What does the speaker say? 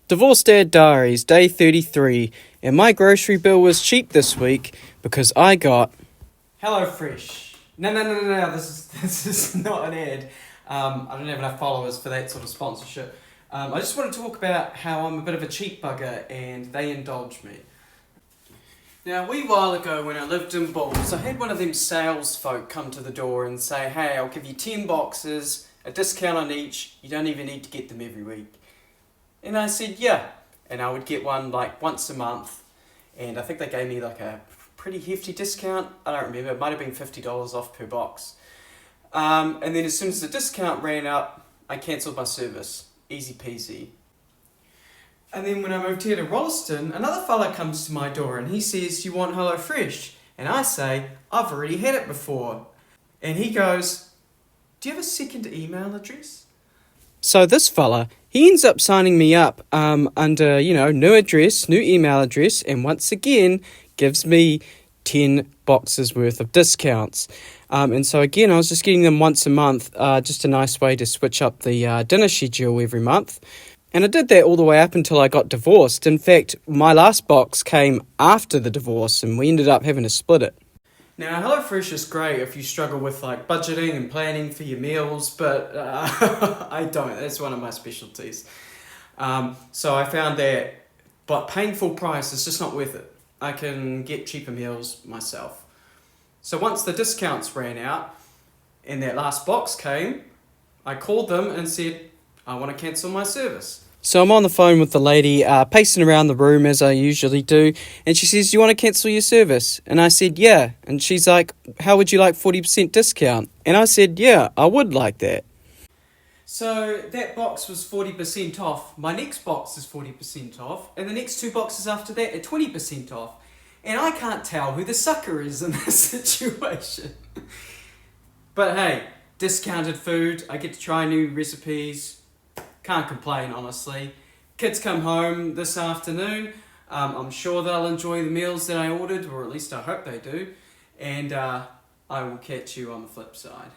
Divorced Dad Diaries, day 33, and my grocery bill was cheap this week because I got HelloFresh. No, this is not an ad. I don't have enough followers for that sort of sponsorship. I just want to talk about how I'm a bit of a cheap bugger and they indulge me. Now, a wee while ago when I lived in Bulls, I had one of them sales folk come to the door and say, hey, I'll give you 10 boxes, a discount on each, you don't even need to get them every week. And I said, yeah. And I would get one like once a month. And I think they gave me like a pretty hefty discount. I don't remember. It might have been $50 off per box. And then as soon as the discount ran out, I cancelled my service. Easy peasy. And then when I moved here to Rolleston, another fella comes to my door and he says, you want HelloFresh? And I say, I've already had it before. And he goes, do you have a second email address? So this fella, he ends up signing me up under, new address, new email address, and once again gives me 10 boxes worth of discounts. And so again, I was just getting them once a month, just a nice way to switch up the dinner schedule every month. And I did that all the way up until I got divorced. In fact, my last box came after the divorce and we ended up having to split it. Now, HelloFresh is great if you struggle with like budgeting and planning for your meals, but I don't. That's one of my specialties. So I found that, but paying full price is just not worth it. I can get cheaper meals myself. So once the discounts ran out and that last box came, I called them and said, I want to cancel my service. So I'm on the phone with the lady, pacing around the room as I usually do, and she says, do you want to cancel your service? And I said, yeah. And she's like, how would you like 40% discount? And I said, yeah, I would like that. So that box was 40% off. My next box is 40% off, and the next two boxes after that are 20% off. And I can't tell who the sucker is in this situation. But hey, discounted food, I get to try new recipes. Can't complain, honestly. Kids come home this afternoon. I'm sure they'll enjoy the meals that I ordered, or at least I hope they do. And I will catch you on the flip side.